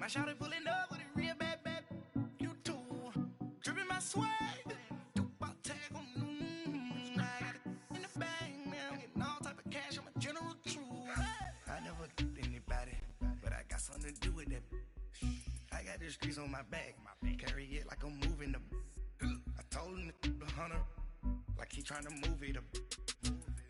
My shawty pulling up with a real bad, bad. You too. Dripping my swag. Tupac tag on. I got it in the bag, man. I'm getting all type of cash. I'm a general true. I never did anybody, but I got something to do with that. I got the streets on my back. Carry it like I'm moving them. I told him the hunter, like he trying to move it up.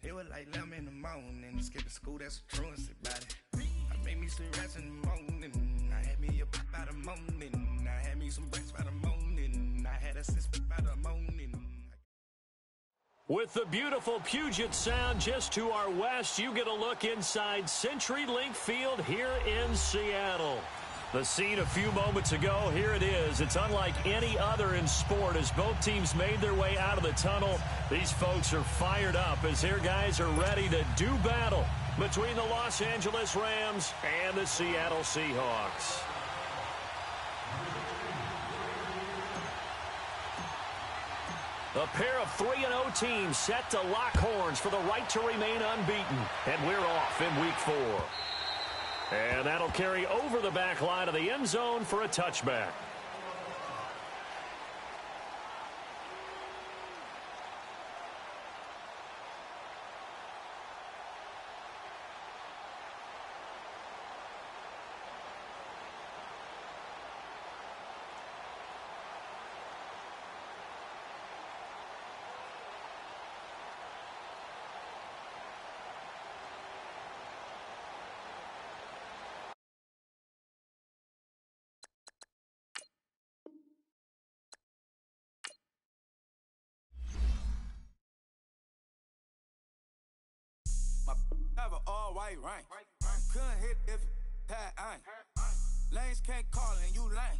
It was like 11 in the morning. Skipping school, that's a truancy about it. I made me some rats in the morning. I had me a pop by the morning. I had me some rats by the morning. I had a sis by the morning. With the beautiful Puget Sound just to our west, you get a look inside CenturyLink Field here in Seattle. The scene a few moments ago, here it is. It's unlike any other in sport as both teams made their way out of the tunnel. These folks are fired up as their guys are ready to do battle between the Los Angeles Rams and the Seattle Seahawks. A pair of 3-0 teams set to lock horns for the right to remain unbeaten. And we're off in week 4. And that'll carry over the back line of the end zone for a touchback. Have an all-white rank. Couldn't hit if it had ain't. Lanes can't call and you lame.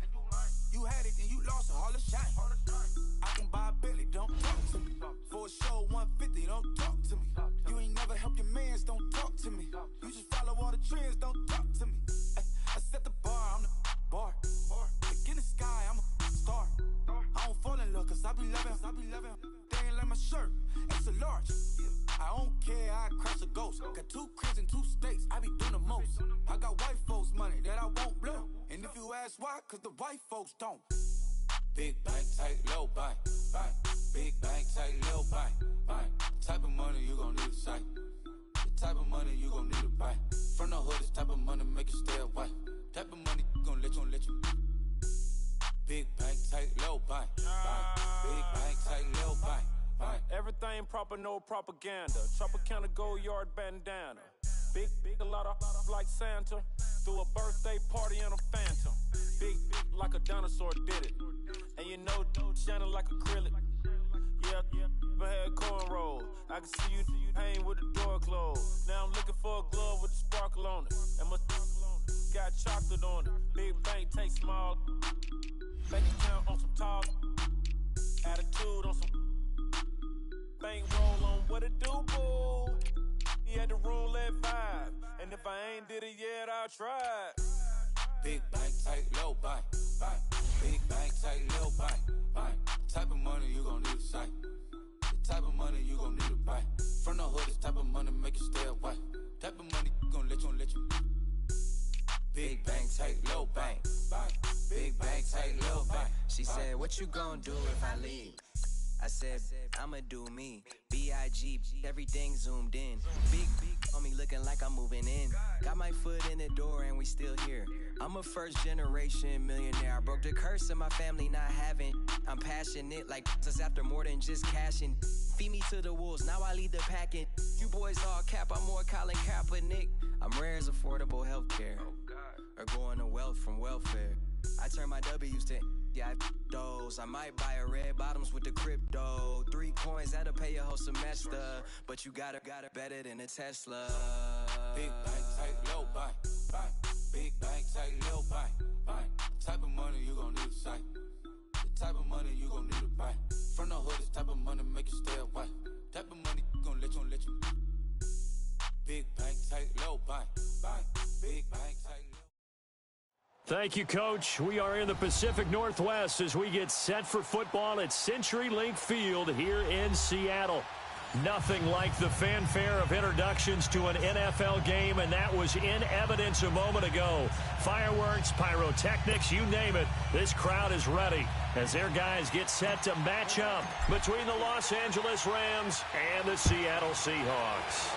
You had it and you lost a Hall of Shame. I can buy a Billy, don't talk to me. For a show 150, don't talk to me. You ain't never helped your mans, don't talk to me. You just follow all the trends, don't talk to me. I set the bar, I'm the bar. Like in the sky, I'm a star. I don't fall in love cause I be loving. They ain't like my shirt, it's a large. I don't care, I crush a ghost. Got 2 cribs in 2 states, I be doing the most. I got white folks money that I won't blow. And if you ask why, cause the white folks don't. Big bank, tight, low bank, bank. Big bank, tight, low bank, bank. Type of money you gon' need a sight. The type of money you gon' need to buy. From the hood, this type of money make you stay away. Type of money gon' let you. Big bank, tight, low bank, bank. Big bank, tight, low bank. Everything proper, no propaganda. Tropicana gold yard bandana. Big, a lot of like Santa. Threw a birthday party in a phantom. Big, like a dinosaur did it. And you know, shining like acrylic. Yeah, I had cornrow. I can see you hang with the door closed. Now I'm looking for a glove with a sparkle on it. And my got chocolate on it. Big bank, take small. Bank account on some tall. Attitude on some. Bank roll on what it do, boo. He had the roulette vibe. And if I ain't did it yet, I'll try. Big bank, tight, low bank, bank. Big bank, tight, low bank, bank. Type of money you gon' need to sight. The type of money you gon' need to buy. From the hood, this type of money make you stay away. Type of money gon' let you. Big bank, tight, low bank, bank. Big bank, tight, low bank. She said, what you gon' do if I leave? I said, I'ma do me. B.I.G. Everything zoomed in. Big on me looking like I'm moving in. Got my foot in the door and we still here. I'm a first generation millionaire. I broke the curse of my family not having. I'm passionate like just after more than just cashing. Feed me to the wolves, now I lead the packing. You boys all cap, I'm more Colin Kaepernick. I'm rare as affordable healthcare. Or going to wealth from welfare. I turn my W's to those. I might buy a red bottoms with the crypto. 3 coins, that'll pay your whole semester. But you got it better than a Tesla. Big bank, tight, low bank, bank. Big bank, tight, low bank, bank. Type of money you gon' need to sight. The type of money you gon' need to buy. From the hood, this type of money make you stay away. Type of money gon' let you. Big bank, tight, low bank, bank. Big bank, tight, low. Thank you, Coach. We are in the Pacific Northwest as we get set for football at CenturyLink Field here in Seattle. Nothing like the fanfare of introductions to an NFL game, and that was in evidence a moment ago. Fireworks, pyrotechnics, you name it. This crowd is ready as their guys get set to match up between the Los Angeles Rams and the Seattle Seahawks.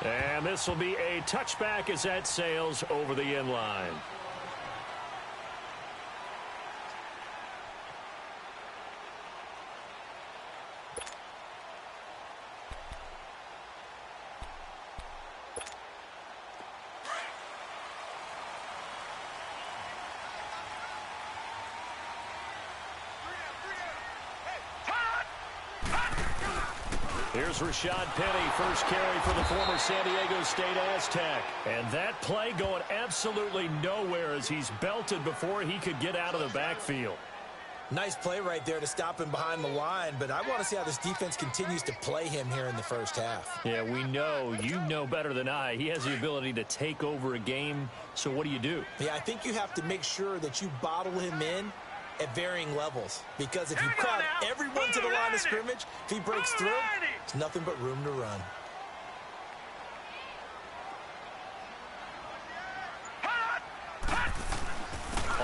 And this will be a touchback as that sails over the end line. Here's Rashad Penny, first carry for the former San Diego State Aztec. And that play going absolutely nowhere as he's belted before he could get out of the backfield. Nice play right there to stop him behind the line, but I want to see how this defense continues to play him here in the first half. Yeah, we know. You know better than I. He has the ability to take over a game, so what do? Yeah, I think you have to make sure that you bottle him in at varying levels, because if you crowd everyone to the line of scrimmage, if he breaks through, it's nothing but room to run.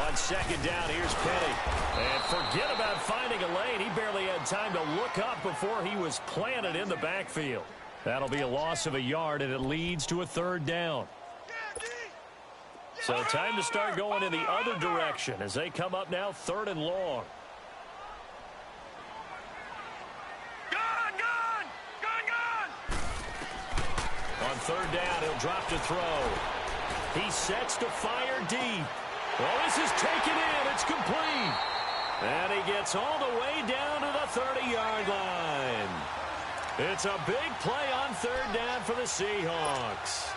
On second down, here's Penny. And forget about finding a lane. He barely had time to look up before he was planted in the backfield. That'll be a loss of a yard, and it leads to a third down. So time to start going in the other direction as they come up now third and long. On third down, he'll drop to throw. He sets to fire deep. Well, this is taken in. It's complete. And he gets all the way down to the 30-yard line. It's a big play on third down for the Seahawks.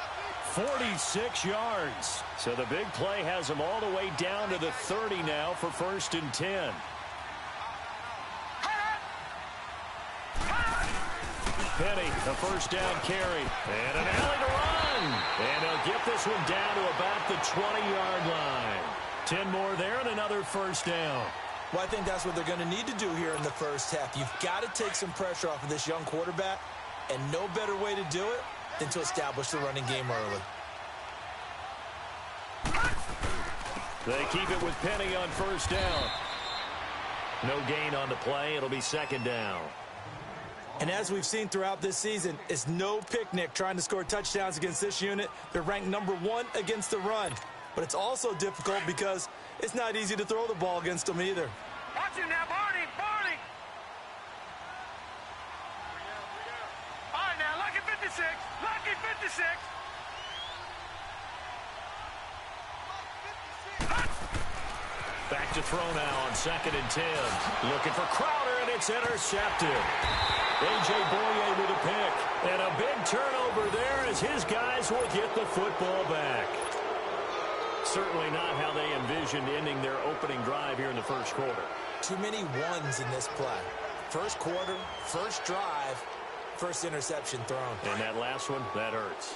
46 yards. So the big play has him all the way down to the 30 now for 1st and 10. Penny, the first down carry. And an alley to run. And he'll get this one down to about the 20-yard line. 10 more there and another first down. Well, I think that's what they're going to need to do here in the first half. You've got to take some pressure off of this young quarterback, and no better way to do it than to establish the running game early. They keep it with Penny on first down. No gain on the play. It'll be second down. And as we've seen throughout this season, it's no picnic trying to score touchdowns against this unit. They're ranked #1 against the run. But it's also difficult because it's not easy to throw the ball against them either. Watch him now, Barney! All right, now, Lucky 56! Lucky 56! Back to throw now on 2nd and 10. Looking for Crowder, and it's intercepted. A.J. Boye with a pick. And a big turnover there as his guys will get the football back. Certainly not how they envisioned ending their opening drive here in the first quarter. Too many ones in this play. First quarter, first drive, first interception thrown. And that last one, that hurts.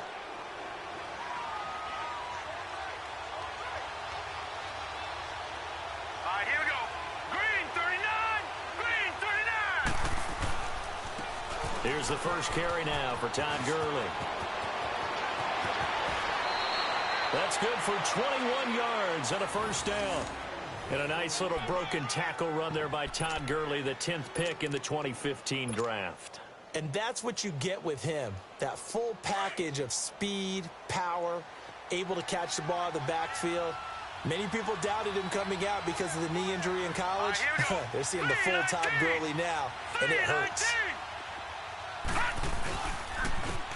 All right, here we go. Green 39! Here's the first carry now for Todd Gurley. That's good for 21 yards and a first down. And a nice little broken tackle run there by Todd Gurley, the 10th pick in the 2015 draft. And that's what you get with him, that full package of speed, power, able to catch the ball out of the backfield. Many people doubted him coming out because of the knee injury in college. They're seeing the full Todd Gurley now, and it hurts.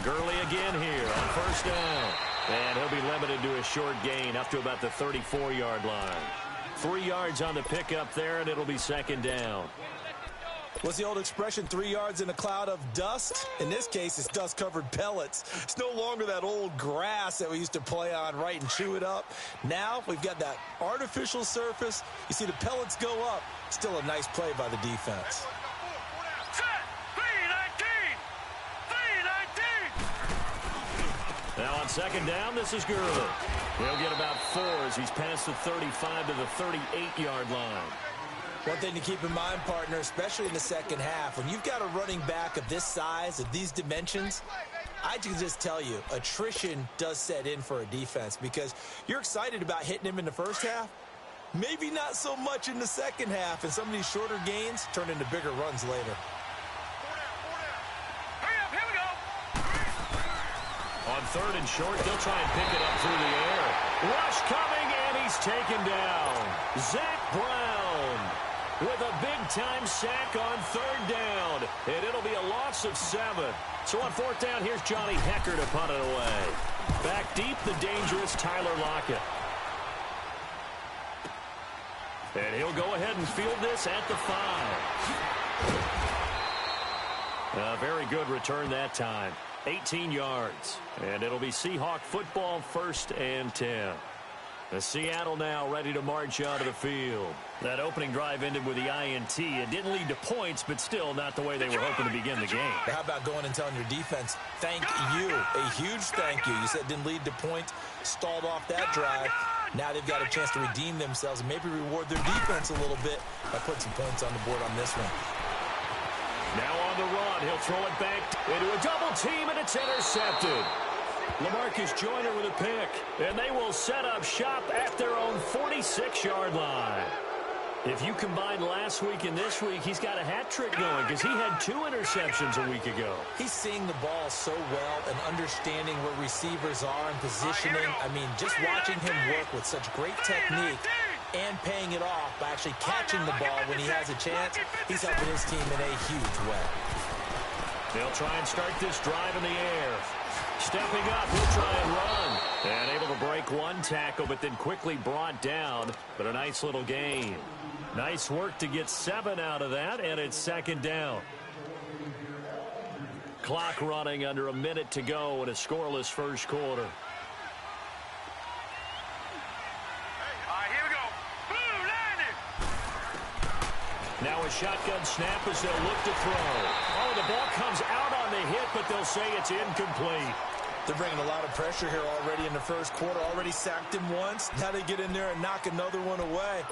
Gurley again here on first down. And he'll be limited to a short gain up to about the 34-yard line. 3 yards on the pickup there, and it'll be second down. What's the old expression, 3 yards in a cloud of dust? In this case, it's dust-covered pellets. It's no longer that old grass that we used to play on, right, and chew it up. Now we've got that artificial surface. You see the pellets go up. Still a nice play by the defense. Now on second down, this is Gurley. He'll get about 4 as he's past the 35 to the 38-yard line. One thing to keep in mind, partner, especially in the second half, when you've got a running back of this size, of these dimensions, I can just tell you, attrition does set in for a defense because you're excited about hitting him in the first half. Maybe not so much in the second half, and some of these shorter gains turn into bigger runs later. On 3rd and short, they'll try and pick it up through the air. Rush coming, and he's taken down. Zach Brown with a big-time sack on 3rd down, and it'll be a loss of 7. So on 4th down, here's Johnny Hecker to punt it away. Back deep, the dangerous Tyler Lockett. And he'll go ahead and field this at the 5. A very good return that time. 18 yards. And it'll be Seahawk football, 1st and 10. The Seattle now ready to march out of the field. That opening drive ended with the INT. It didn't lead to points, but still not the way they were hoping to begin the game. How about going and telling your defense, thank you, a huge thank you. You said it didn't lead to points, stalled off that drive. Now they've got a chance to redeem themselves and maybe reward their defense a little bit by putting some points on the board on this one. Now on the run, he'll throw it back into a double team, and it's intercepted. LaMarcus Joyner with a pick, and they will set up shop at their own 46-yard line. If you combine last week and this week, he's got a hat trick going because he had 2 interceptions a week ago. He's seeing the ball so well and understanding where receivers are and positioning. I mean, just watching him work with such great technique and paying it off by actually catching the ball when he has a chance, he's helping his team in a huge way. They'll try and start this drive in the air. Stepping up, he'll try and run. And able to break one tackle, but then quickly brought down. But a nice little gain. Nice work to get 7 out of that, and it's 2nd down. Clock running under a minute to go in a scoreless first quarter. Now a shotgun snap as they'll look to throw. Oh, the ball comes out on the hit, but they'll say it's incomplete. They're bringing a lot of pressure here already in the first quarter. Already sacked him once. Now they get in there and knock another one away.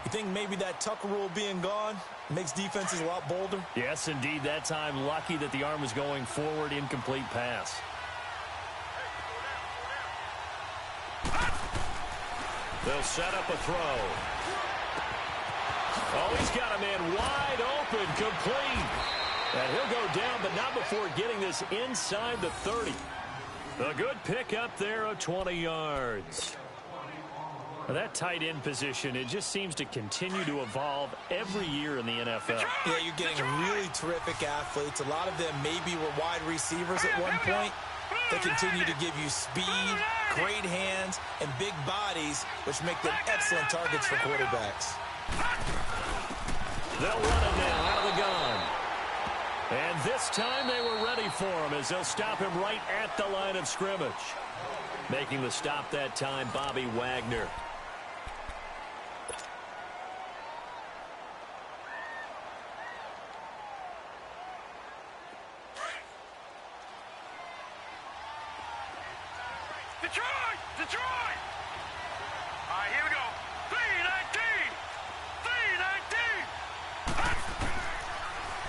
You think maybe that Tucker rule being gone makes defenses a lot bolder? Yes, indeed. That time, lucky that the arm was going forward. Incomplete pass. They'll set up a throw. Oh, he's got a man wide open, complete. And he'll go down, but not before getting this inside the 30. A good pickup there of 20 yards. That tight end position, it just seems to continue to evolve every year in the NFL. Yeah, you're getting really terrific athletes. A lot of them maybe were wide receivers at one point. They continue to give you speed, great hands, and big bodies, which make them excellent targets for quarterbacks. They'll run it now out of the gun. And this time they were ready for him as they'll stop him right at the line of scrimmage. Making the stop that time, Bobby Wagner. Detroit! Detroit! All right, here we go. 3-19! 3-19!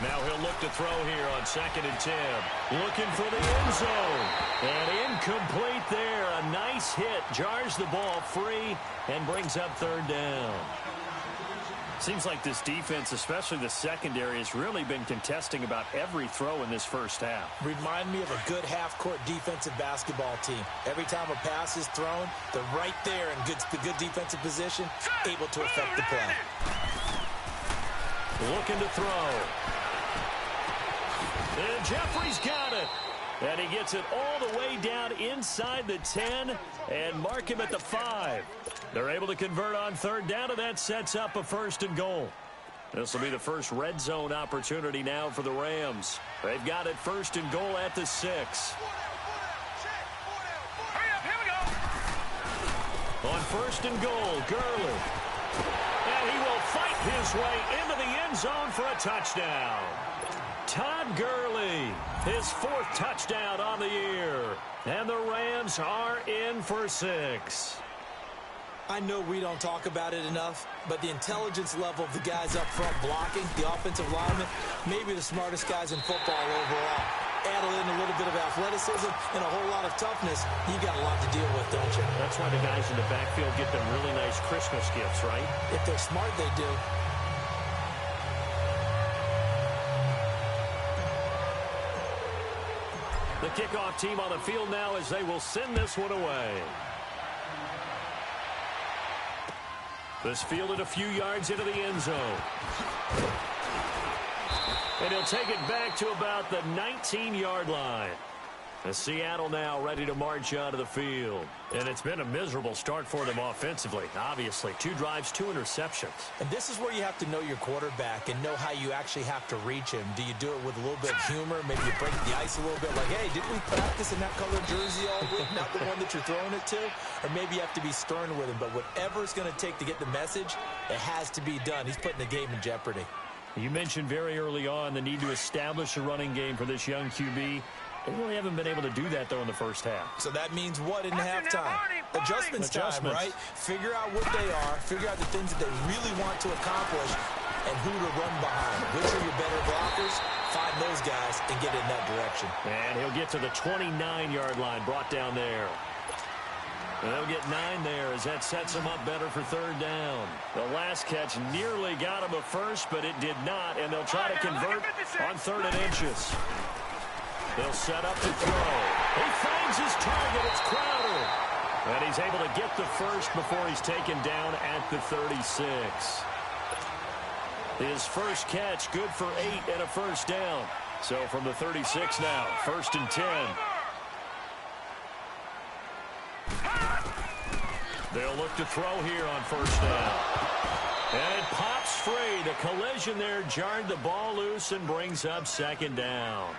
Now he'll look to throw here on 2nd and 10. Looking for the end zone. And incomplete there. A nice hit. Jars the ball free and brings up 3rd down. Seems like this defense, especially the secondary, has really been contesting about every throw in this first half. Remind me of a good half-court defensive basketball team. Every time a pass is thrown, they're right there in good defensive position, able to affect the play. Looking to throw. And Jeffrey's got it. And he gets it all the way down inside the 10 and mark him at the 5. They're able to convert on 3rd down, and that sets up a 1st and goal. This will be the first red zone opportunity now for the Rams. They've got it 1st and goal at the 6. Hurry up, here we go! On 1st and goal, Gurley. And he will fight his way into the end zone for a touchdown. Todd Gurley, his 4th touchdown on the year. And the Rams are in for 6. I know we don't talk about it enough, but the intelligence level of the guys up front blocking, the offensive linemen, maybe the smartest guys in football overall. Add in a little bit of athleticism and a whole lot of toughness, you got a lot to deal with, don't you? That's why the guys in the backfield get them really nice Christmas gifts, right? If they're smart, they do. The kickoff team on the field now as they will send this one away. This fielded a few yards into the end zone. And he'll take it back to about the 19-yard line. As Seattle now ready to march onto the field. And it's been a miserable start for them offensively, obviously. 2 drives, 2 interceptions. And this is where you have to know your quarterback and know how you actually have to reach him. Do you do it with a little bit of humor? Maybe you break the ice a little bit like, hey, didn't we practice in that colored jersey all week? Not the one that you're throwing it to? Or maybe you have to be stern with him. But whatever it's going to take to get the message, it has to be done. He's putting the game in jeopardy. You mentioned very early on the need to establish a running game for this young QB. They really haven't been able to do that, though, in the first half. So that means what in halftime? Adjustments time, right? Figure out what they are, figure out the things that they really want to accomplish, and who to run behind. Which are your better blockers? Find those guys and get in that direction. And he'll get to the 29-yard line, brought down there. And they'll get 9 there as that sets them up better for third down. The last catch nearly got him a first, but it did not, and they'll try to convert on 3rd and inches. They'll set up to throw. He finds his target. It's Crowder. And he's able to get the first before he's taken down at the 36. His first catch, good for 8 and a first down. So from the 36 now, 1st and 10. They'll look to throw here on 1st down. And it pops free. The collision there jarred the ball loose and brings up 2nd down.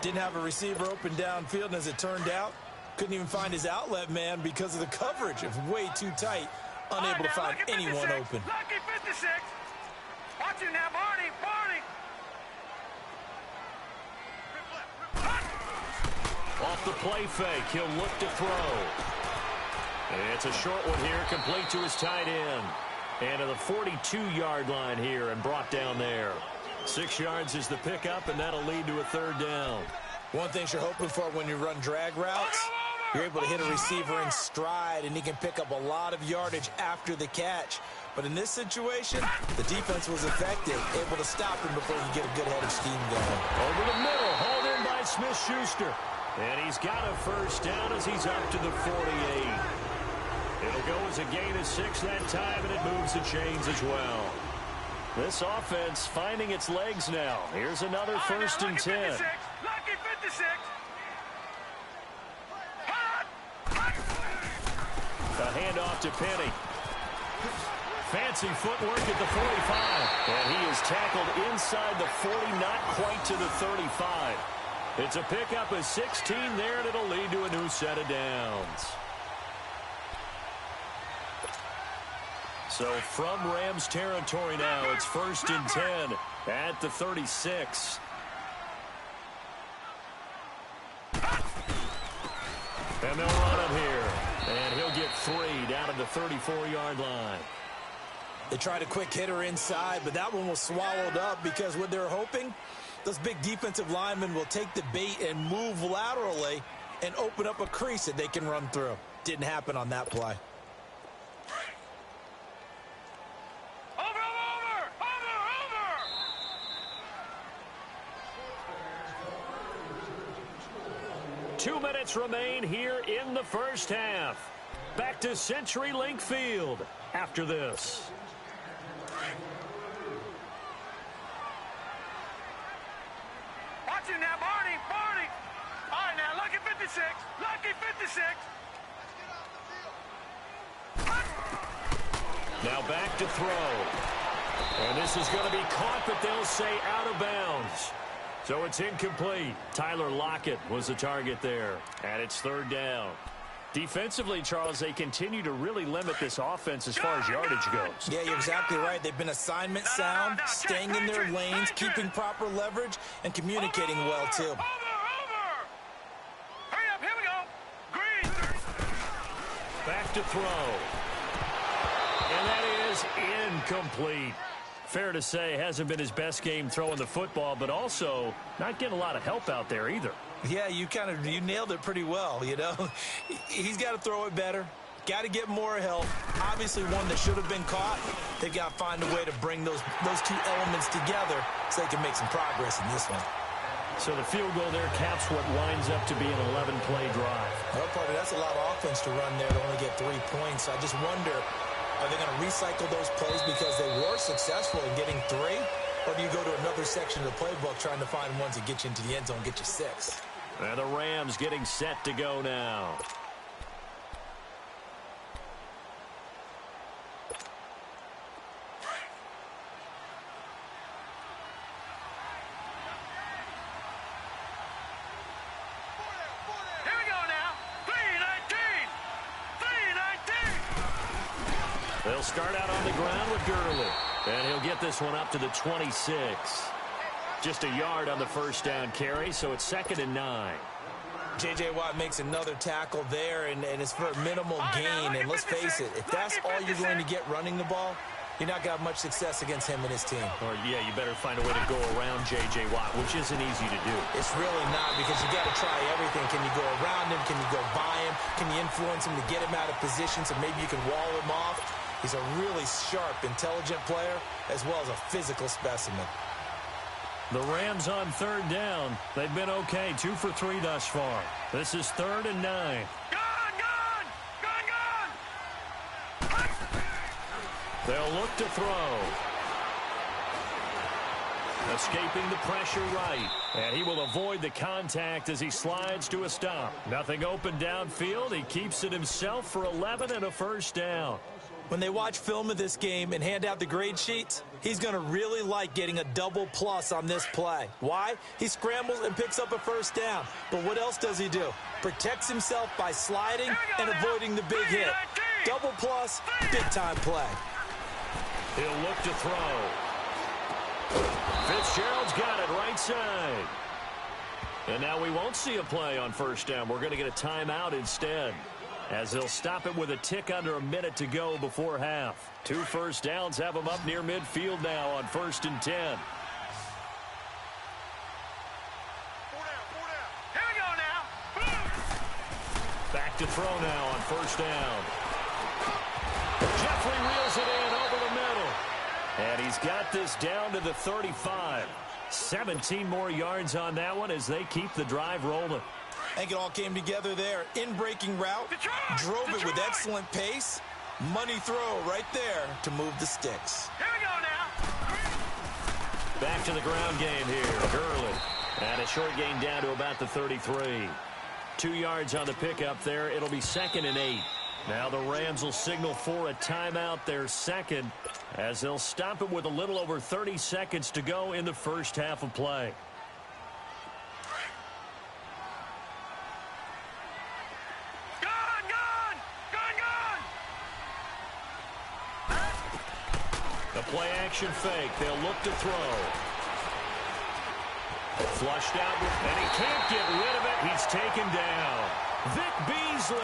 Didn't have a receiver open downfield, and as it turned out, couldn't even find his outlet man because of the coverage. It was way too tight, unable to find anyone open. Lucky 56. Watch it now, Barney. Off the play fake, he'll look to throw. It's a short one here, complete to his tight end. And to the 42-yard line here and brought down there. 6 yards is the pickup, and that'll lead to a 3rd down. One thing you're hoping for when you run drag routes, you're able to hit a receiver in stride, and he can pick up a lot of yardage after the catch. But in this situation, the defense was effective, able to stop him before you get a good head of steam going. Over the middle, hauled in by Smith-Schuster. And he's got a first down as he's up to the 48. It'll go as a gain of 6 that time, and it moves the chains as well. This offense finding its legs now. Here's another 1st and 10. Lucky 56. A handoff to Penny. Fancy footwork at the 45. And he is tackled inside the 40, not quite to the 35. It's a pickup of 16 there, and it'll lead to a new set of downs. So from Rams territory now, it's 1st and 10 at the 36. And they'll run him here. And he'll get 3 down at the 34-yard line. They tried a quick hitter inside, but that one was swallowed up because what they're hoping, those big defensive linemen will take the bait and move laterally and open up a crease that they can run through. Didn't happen on that play. Over. 2 minutes remain here in the first half. Back to CenturyLink Field after this. Watch it now, Barney. All right, now, lucky 56. Now back to throw. And this is going to be caught, but they'll say out of bounds. So it's incomplete. Tyler Lockett was the target there. And it's 3rd down. Defensively, Charles, they continue to really limit this offense as far as yardage goes. Yeah, you're exactly right. They've been assignment sound, staying in their lanes, keeping proper leverage, and communicating well, too. Over. Hurry up, here we go. Green. Back to throw. And that is incomplete. Fair to say, hasn't been his best game throwing the football, but also not getting a lot of help out there either. Yeah, you nailed it pretty well, you know. He's got to throw it better. Got to get more help. Obviously one that should have been caught. They've got to find a way to bring those two elements together so they can make some progress in this one. So the field goal there caps what winds up to be an 11-play drive. Well, partner, that's a lot of offense to run there to only get 3 points. I just wonder, are they going to recycle those plays because they were successful in getting 3? Or do you go to another section of the playbook trying to find ones that get you into the end zone and get you 6? And the Rams getting set to go now. They'll start out on the ground with Gurley. And he'll get this one up to the 26. Just a yard on the first down carry, so it's 2nd and 9. J.J. Watt makes another tackle there, and it's for a minimal gain. And let's face it, if that's all you're going to get running the ball, you're not going to have much success against him and his team. Or, yeah, you better find a way to go around J.J. Watt, which isn't easy to do. It's really not, because you got to try everything. Can you go around him? Can you go by him? Can you influence him to get him out of position so maybe you can wall him off? He's a really sharp, intelligent player, as well as a physical specimen. The Rams on 3rd down. They've been okay, 2 for 3 thus far. This is 3rd and 9. They'll look to throw. Escaping the pressure right. And he will avoid the contact as he slides to a stop. Nothing open downfield. He keeps it himself for 11 and a first down. When they watch film of this game and hand out the grade sheets, he's going to really like getting a double plus on this play. Why? He scrambles and picks up a first down. But what else does he do? Protects himself by sliding and avoiding the big hit. Double plus, big-time play. He'll look to throw. Fitzgerald's got it right side. And now we won't see a play on first down. We're going to get a timeout instead, as they'll stop it with a tick under a minute to go before half. 2 first downs have them up near midfield now on 1st and 10. Here we go now. Back to throw now on 1st down. Jeffrey reels it in over the middle. And he's got this down to the 35. 17 more yards on that one as they keep the drive rolling. I think it all came together there. In-breaking route, drove it with excellent pace. Money throw right there to move the sticks. Here we go now. Back to the ground game here. Gurley. And a short gain down to about the 33. 2 yards on the pickup there. It'll be 2nd and 8. Now the Rams will signal for a timeout, their second, as they'll stop it with a little over 30 seconds to go in the first half of play. The play action fake. They'll look to throw. Flushed out, and he can't get rid of it. He's taken down. Vic Beasley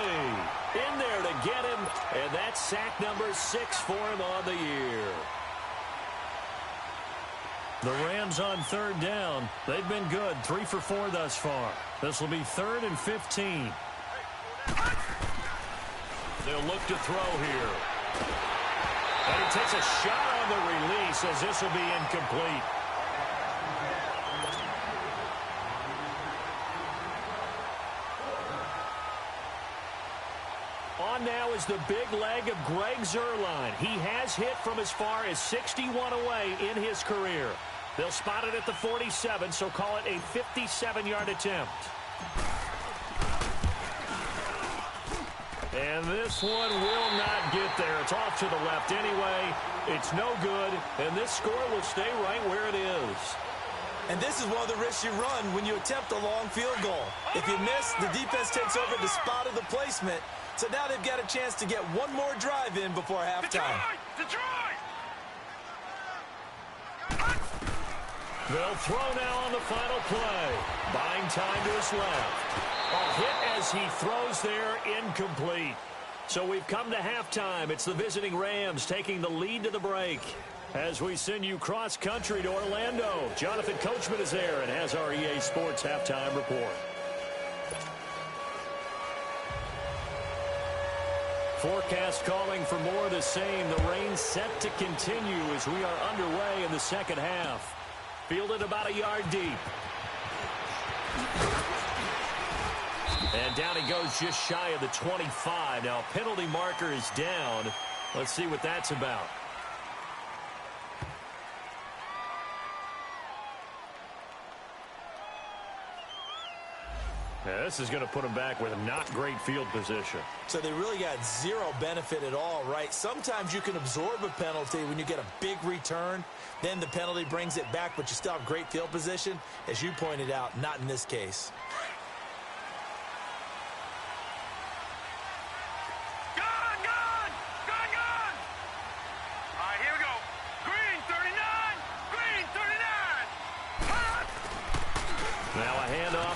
in there to get him, and that's sack number 6 for him on the year. The Rams on 3rd down. They've been good, 3 for 4 thus far. This will be 3rd and 15. They'll look to throw here. And he takes a shot on the release as this will be incomplete. On now is the big leg of Greg Zuerlein. He has hit from as far as 61 away in his career. They'll spot it at the 47, so call it a 57-yard attempt. And this one will not get there. It's off to the left anyway. It's no good, and this score will stay right where it is. And this is one of the risks you run when you attempt a long field goal. If you miss, the defense takes over the spot of the placement. So now they've got a chance to get one more drive in before halftime. Detroit! They'll throw now on the final play. Buying time to his left. A hit as he throws there, incomplete. So we've come to halftime. It's the visiting Rams taking the lead to the break. As we send you cross-country to Orlando, Jonathan Coachman is there and has our EA Sports halftime report. Forecast calling for more of the same. The rain set to continue as we are underway in the second half. Fielded about a yard deep. And down he goes just shy of the 25. Now, penalty marker is down. Let's see what that's about. Yeah, this is going to put them back with a not great field position. So they really got zero benefit at all, right? Sometimes you can absorb a penalty when you get a big return. Then the penalty brings it back, but you still have great field position. As you pointed out, not in this case.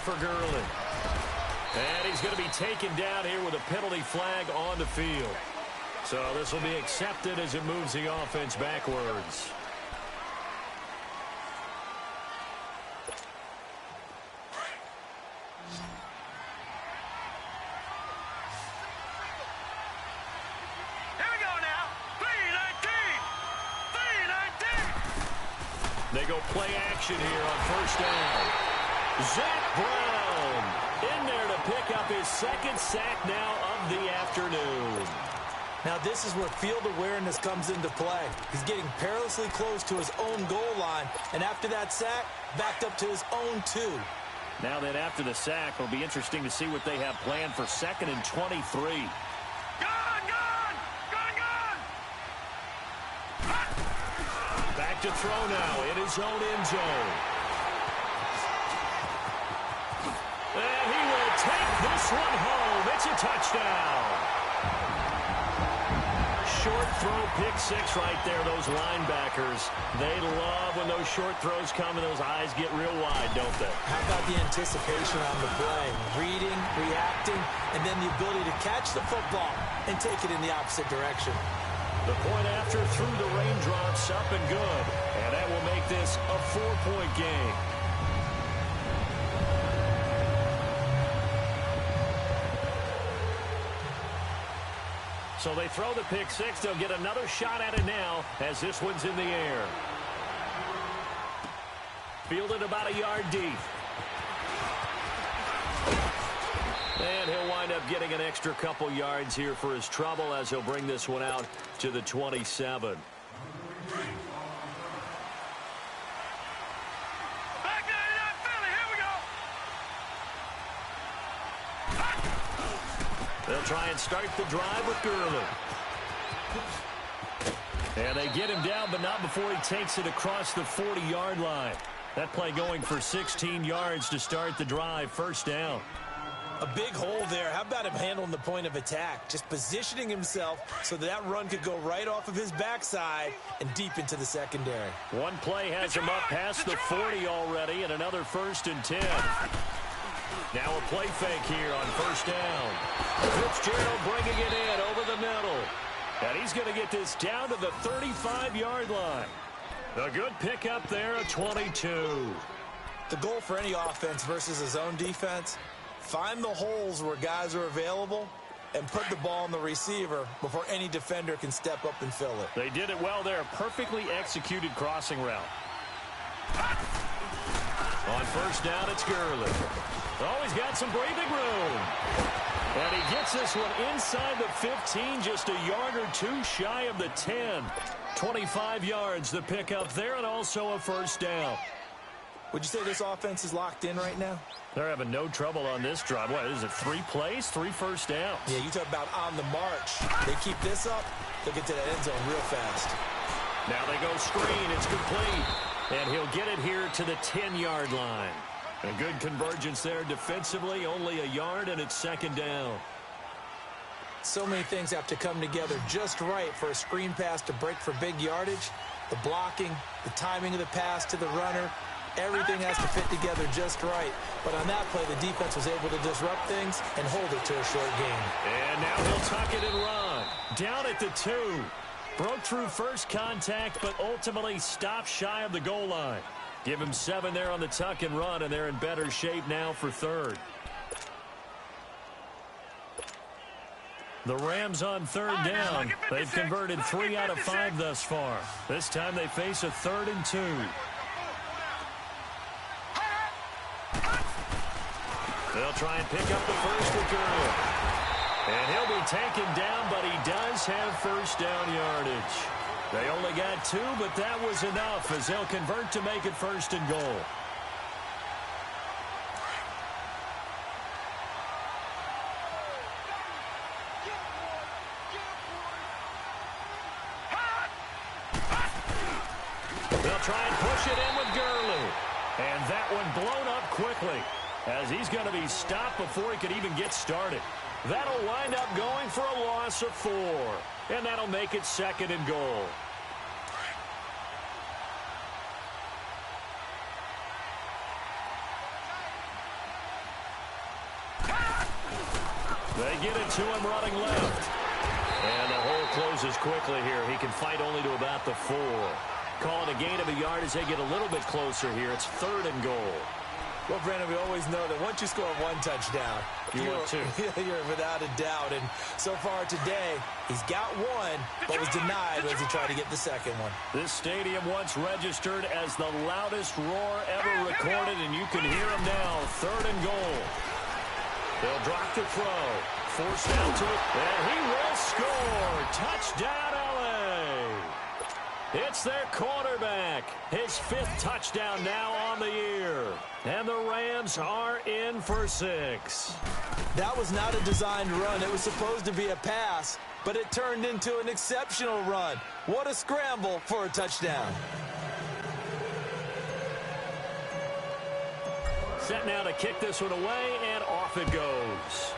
For Gurley. And he's going to be taken down here with a penalty flag on the field. So this will be accepted as it moves the offense backwards. Here we go now. 3-19. They go play action here on first down. Zach Brown in there to pick up his second sack now of the afternoon. Now this is where field awareness comes into play. He's getting perilously close to his own goal line, and after that sack, backed up to his own 2. Now then, after the sack, it'll be interesting to see what they have planned for 2nd and 23. Back to throw now in his own end zone. And he will take this one home. It's a touchdown. Short throw, pick 6 right there. Those linebackers, they love when those short throws come and those eyes get real wide, don't they? How about the anticipation on the play? Reading, reacting, and then the ability to catch the football and take it in the opposite direction. The point after threw the raindrops up and good. And that will make this a 4-point game. So they throw the pick 6. They'll get another shot at it now as this one's in the air. Fielded about a yard deep. And he'll wind up getting an extra couple yards here for his trouble as he'll bring this one out to the 27. They'll try and start the drive with Gurley. And they get him down, but not before he takes it across the 40-yard line. That play going for 16 yards to start the drive. First down. A big hole there. How about him handling the point of attack? Just positioning himself so that run could go right off of his backside and deep into the secondary. One play has him up past the 40 already, and another 1st and 10. Now a play fake here on first down. Fitzgerald bringing it in over the middle. And he's going to get this down to the 35-yard line. A good pickup there, a 22. The goal for any offense versus his own defense, find the holes where guys are available and put the ball on the receiver before any defender can step up and fill it. They did it well there. Perfectly executed crossing route. On first down, it's Gurley. Oh, he's got some breathing room. And he gets this one inside the 15, just a yard or 2 shy of the 10. 25 yards, the pickup there, and also a first down. Would you say this offense is locked in right now? They're having no trouble on this drive. What is it, 3 plays, 3 first downs? Yeah, you talk about on the march. They keep this up, they'll get to the end zone real fast. Now they go screen, it's complete. And he'll get it here to the 10-yard line. A good convergence there defensively, only a yard, and it's second down. So many things have to come together just right for a screen pass to break for big yardage. The blocking, the timing of the pass to the runner, Everything has to fit together just right. But on that play, the defense was able to disrupt things and hold it to a short gain. And now he'll tuck it and run. Down at the 2. Broke through first contact, but ultimately stopped shy of the goal line. Give him 7 there on the tuck and run, and they're in better shape now for third. The Rams on third down. They've converted 3 out of 5 thus far. This time they face a 3rd and 2. They'll try and pick up the first with Gurley. And he'll be taken down, but he does have first down yardage. They only got 2, but that was enough as they'll convert to make it 1st and goal. They'll try and push it in with Gurley. And that one blown up quickly as he's going to be stopped before he could even get started. That'll wind up going for a loss of 4. And that'll make it 2nd and goal. They get it to him running left. And the hole closes quickly here. He can fight only to about the 4. Call it a gain of a yard as they get a little bit closer here. It's 3rd and goal. Well, Brandon, we always know that once you score 1 touchdown, you're 2. You're without a doubt. And so far today, he's got 1, but was denied as he tried to get the 2nd one. This stadium once registered as the loudest roar ever recorded, and you can hear him now. 3rd and goal. They'll drop the throw. Forced out to it, and he will score. Touchdown, LA. It's their quarterback. His 5th touchdown now on the year. And the Rams are in for 6. That was not a designed run. It was supposed to be a pass, but it turned into an exceptional run. What a scramble for a touchdown. Set now to kick this one away, and off it goes.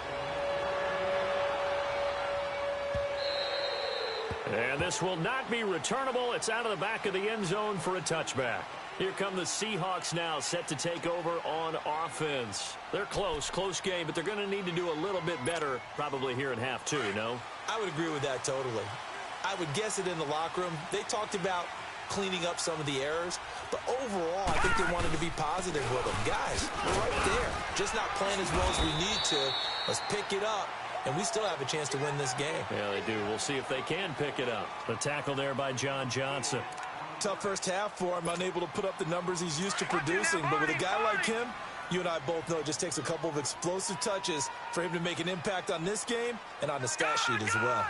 And this will not be returnable. It's out of the back of the end zone for a touchback. Here come the Seahawks now, set to take over on offense. They're close game, but they're going to need to do a little bit better probably here in half 2, no? I would agree with that totally. I would guess it in the locker room. They talked about cleaning up some of the errors, but overall, I think they wanted to be positive with them. Guys, we're right there. Just not playing as well as we need to. Let's pick it up. And we still have a chance to win this game. Yeah, they do. We'll see if they can pick it up. The tackle there by John Johnson. Tough first half for him, unable to put up the numbers he's used to producing. But with a guy like him, you and I both know it just takes a couple of explosive touches for him to make an impact on this game and on the stat sheet as well.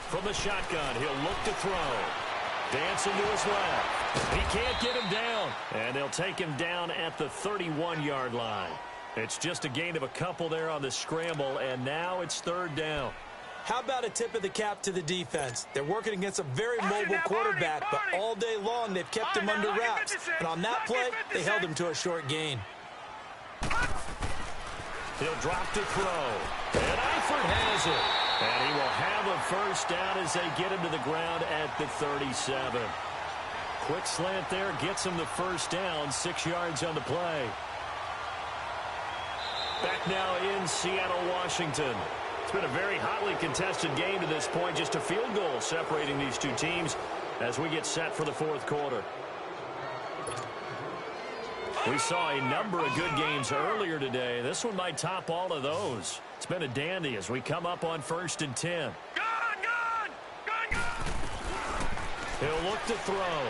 From the shotgun, he'll look to throw. Dancing to his left. He can't get him down. And they'll take him down at the 31-yard line. It's just a gain of a couple there on the scramble, and now it's 3rd down. How about a tip of the cap to the defense? They're working against a very mobile quarterback, but all day long they've kept him under wraps. And on that play, they held him to a short gain. He'll drop to throw. And Eifert has it. And he will have a first down as they get him to the ground at the 37. Quick slant there gets him the first down, 6 yards on the play. Back now in Seattle, Washington. It's been a very hotly contested game to this point. Just a field goal separating these two teams as we get set for the 4th quarter. We saw a number of good games earlier today. This one might top all of those. It's been a dandy as we come up on 1st and 10. He'll look to throw.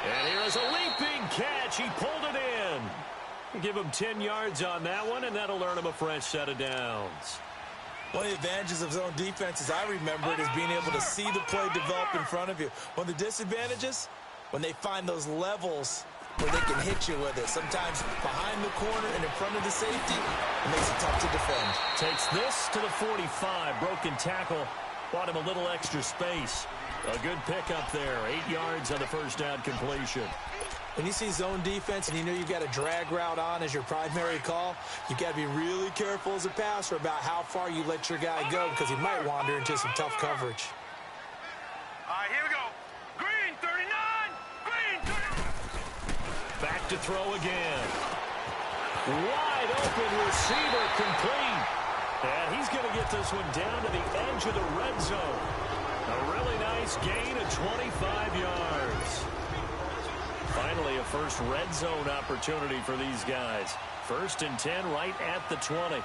And here is a leaping catch. He pulled it in. Give him 10 yards on that one, and that'll earn him a fresh set of downs. One of the advantages of zone defense, as I remember it, is being able to see the play develop in front of you. One of the disadvantages, when they find those levels where they can hit you with it. Sometimes behind the corner and in front of the safety, it makes it tough to defend. Takes this to the 45. Broken tackle. Bought him a little extra space. A good pickup there. 8 yards on the first down completion. When you see zone defense and you know you've got a drag route on as your primary call, you've got to be really careful as a passer about how far you let your guy go because he might wander into some tough coverage. All right, here we go. Green, 39. to throw again. Wide open receiver complete. And he's going to get this one down to the edge of the red zone. A really nice gain of 25 yards. Finally, a first red zone opportunity for these guys. 1st and 10 right at the 20.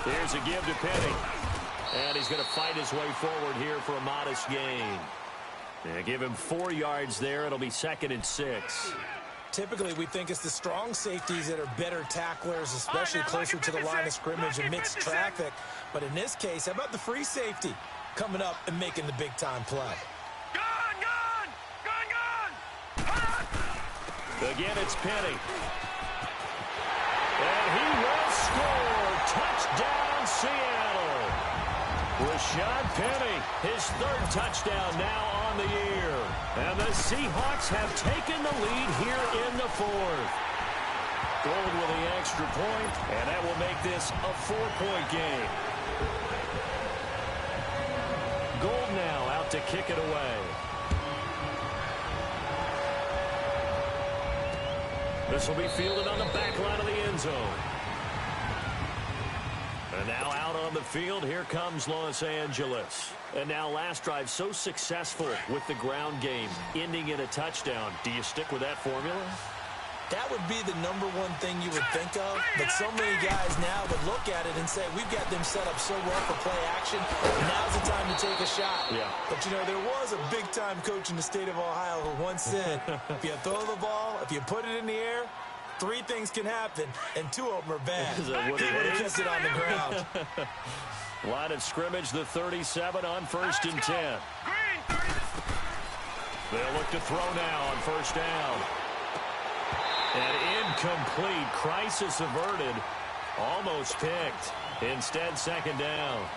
Here's a give to Penny. And he's going to fight his way forward here for a modest gain. Yeah, give him 4 yards there. It'll be 2nd and 6. Typically, we think it's the strong safeties that are better tacklers, especially closer to the line of scrimmage amidst traffic. But in this case, how about the free safety coming up and making the big-time play? Again, it's Penny. And he will score. Touchdown, Seattle. Rashad Penny, his 3rd touchdown now on the year. And the Seahawks have taken the lead here in the 4th. Gold with the extra point, and that will make this a 4-point game. Gold now out to kick it away. This will be fielded on the back line of the end zone. And now out on the field, here comes Los Angeles. And now last drive so successful with the ground game, ending in a touchdown. Do you stick with that formula? That would be the #1 thing you would think of, but so many guys now would look at it and say, we've got them set up so well for play action, now's the time to take a shot. Yeah. But, you know, there was a big-time coach in the state of Ohio who once said, if you throw the ball, if you put it in the air, 3 things can happen, and 2 of them are bad. He would have kept it on the ground. Line of scrimmage, the 37 on 1st and 10. They'll look to throw now on 1st down. And incomplete. Crisis averted. Almost picked. Instead, 2nd down.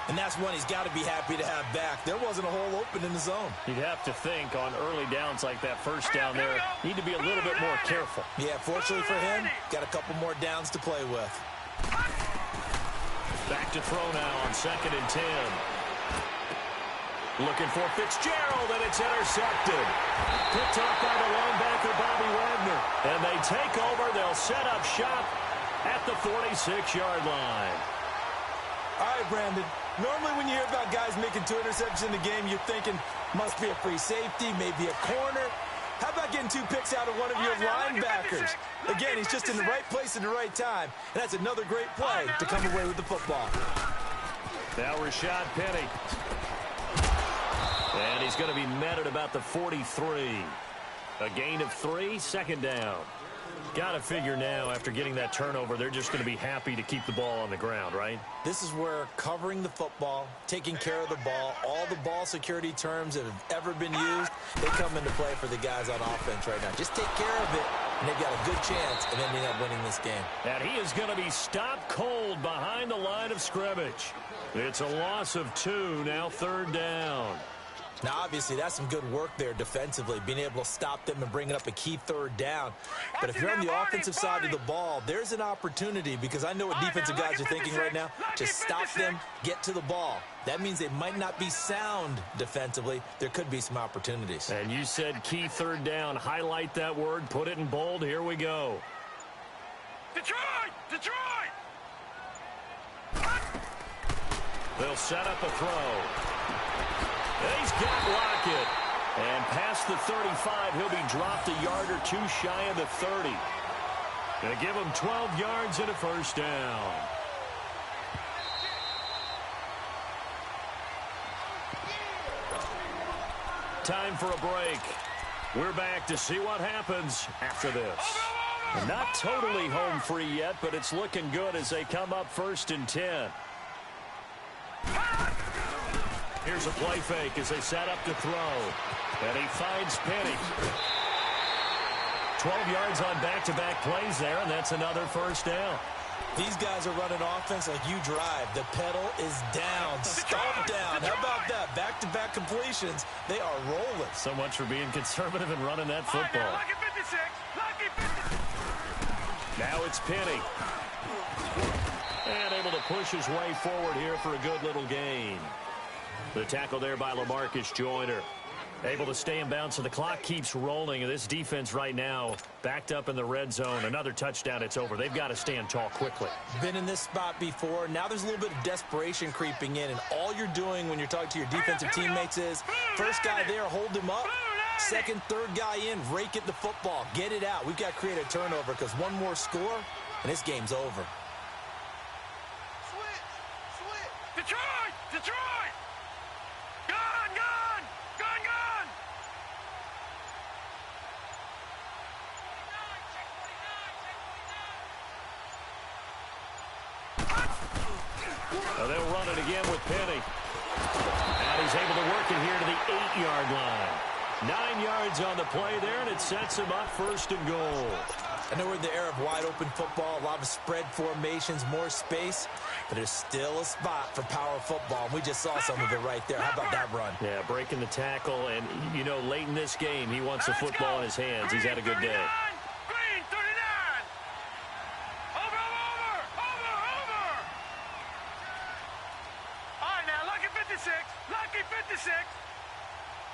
And that's one he's got to be happy to have back. There wasn't a hole open in the zone. You'd have to think on early downs like that 1st down there, need to be a little bit more careful. Yeah, fortunately for him, got a couple more downs to play with. Back to throw now on 2nd and 10. Looking for Fitzgerald, and it's intercepted. Picked off by the linebacker, Bobby Wagner. And they take over. They'll set up shop at the 46-yard line. All right, Brandon. Normally when you hear about guys making 2 interceptions in the game, you're thinking, must be a free safety, maybe a corner. How about getting 2 picks out of one of your linebackers? Again, he's just in the right place at the right time. And that's another great play to come away with the football. Now Rashad Penny. And he's going to be met at about the 43. A gain of 3, 2nd down. Got to figure now, after getting that turnover, they're just going to be happy to keep the ball on the ground, right? This is where covering the football, taking care of the ball, all the ball security terms that have ever been used, they come into play for the guys on offense right now. Just take care of it, and they've got a good chance of ending up winning this game. And he is going to be stopped cold behind the line of scrimmage. It's a loss of 2, now 3rd down. Now, obviously, that's some good work there defensively, being able to stop them and bring up a key 3rd down. But if you're on the offensive side of the ball, there's an opportunity, because I know what defensive guys are thinking right now. Just stop them, get to the ball. That means they might not be sound defensively. There could be some opportunities. And you said key 3rd down. Highlight that word, put it in bold. Here we go. Detroit! Detroit! They'll set up a throw. He's got Lockett. And past the 35, he'll be dropped a yard or 2 shy of the 30. Going to give him 12 yards and a 1st down. Time for a break. We're back to see what happens after this. Not totally home free yet, but it's looking good as they come up 1st and 10. Here's a play fake as they set up to throw. And he finds Penny. 12 yards on back-to-back plays there, and that's another 1st down. These guys are running offense like you drive. The pedal is down, stomp down. How about that? Back-to-back completions. They are rolling. So much for being conservative and running that football. Now it's Penny. And able to push his way forward here for a good little gain. The tackle there by LaMarcus Joyner. Able to stay in bounds, so the clock keeps rolling. And this defense right now backed up in the red zone. Another touchdown, it's over. They've got to stand tall quickly. Been in this spot before. Now there's a little bit of desperation creeping in, and all you're doing when you're talking to your defensive teammates is first guy there, hold him up. Second, third guy in, rake at the football. Get it out. We've got to create a turnover because one more score, and this game's over. Detroit! Detroit! Gone! Gone! Gone! Gone! Now they'll run it again with Penny. And he's able to work it here to the 8-yard line. 9 yards on the play there, and it sets him up first and goal. I know we're in the era of wide-open football, a lot of spread formations, more space, but there's still a spot for power football, and we just saw some of it right there. How about that run? Yeah, breaking the tackle, and, you know, late in this game, he wants the football in his hands. He's had a good day. Green, 39! Over! All right, now, lucky 56. Lucky 56.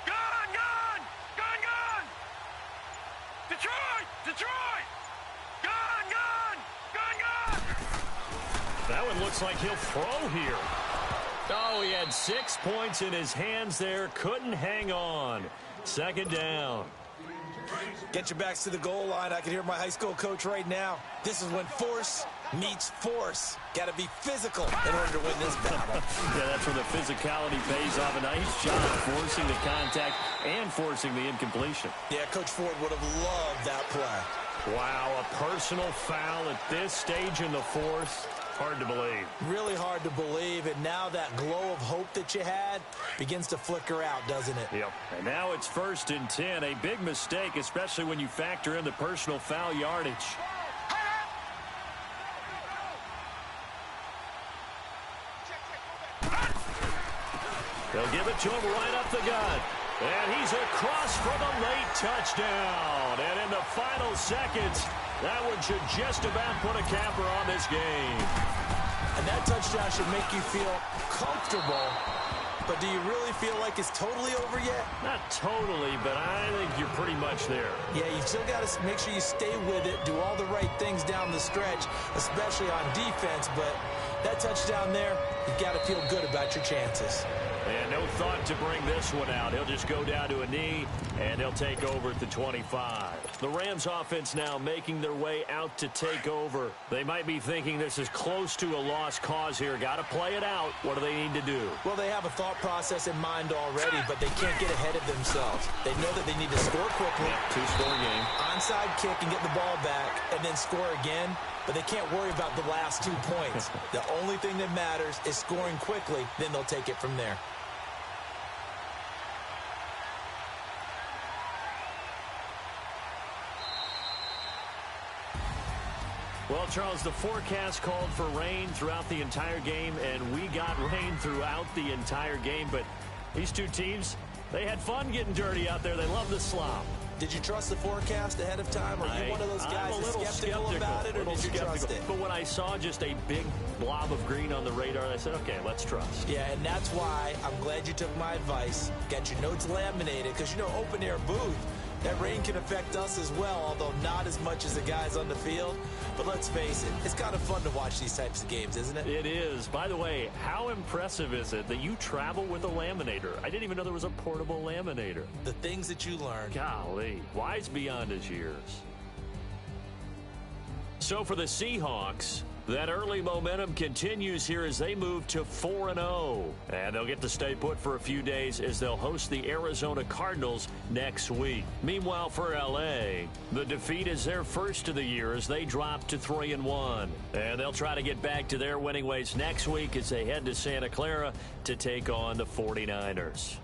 Gone! Gone! Gone! Gone! Detroit! Detroit! Gone! Gone! Gone! Gone! That one looks like he'll throw here. Oh, he had 6 points in his hands there. Couldn't hang on. Second down. Get your backs to the goal line. I can hear my high school coach right now. This is when force meets force. Got to be physical in order to win this battle. Yeah, that's where the physicality pays off. A nice job forcing the contact and forcing the incompletion. Yeah, Coach Ford would have loved that play. Wow, a personal foul at this stage in the fourth. Hard to believe. Really hard to believe, and now that glow of hope that you had begins to flicker out, doesn't it? Yep. And now it's 1st and 10. A big mistake, especially when you factor in the personal foul yardage. They'll give it to him right up the gut. And he's across for the late touchdown. And in the final seconds, that one should just about put a capper on this game. And that touchdown should make you feel comfortable. But do you really feel like it's totally over yet? Not totally, but I think you're pretty much there. Yeah, you still got to make sure you stay with it, do all the right things down the stretch, especially on defense. But that touchdown there, you got to feel good about your chances. And no thought to bring this one out. He'll just go down to a knee, and he'll take over at the 25. The Rams offense now making their way out to take over. They might be thinking this is close to a lost cause here. Got to play it out. What do they need to do? Well, they have a thought process in mind already, but they can't get ahead of themselves. They know that they need to score quickly. Yeah, two-score game. Onside kick and get the ball back, and then score again. But they can't worry about the last 2 points. The only thing that matters is scoring quickly, then they'll take it from there. Well, Charles, the forecast called for rain throughout the entire game, and we got rain throughout the entire game. But these two teams, they had fun getting dirty out there. They love the slop. Did you trust the forecast ahead of time? Are you one of those guys that's skeptical about it, or did you trust it? But when I saw just a big blob of green on the radar, I said, okay, let's trust. Yeah, and that's why I'm glad you took my advice. Got your notes laminated, because, you know, open-air booth, that rain can affect us as well, although not as much as the guys on the field. But let's face it, it's kind of fun to watch these types of games, isn't it? It is. By the way, how impressive is it that you travel with a laminator? I didn't even know there was a portable laminator. The things that you learn. Golly, wise beyond his years. So for the Seahawks, that early momentum continues here as they move to 4-0. And they'll get to stay put for a few days as they'll host the Arizona Cardinals next week. Meanwhile, for L.A., the defeat is their first of the year as they drop to 3-1. And they'll try to get back to their winning ways next week as they head to Santa Clara to take on the 49ers.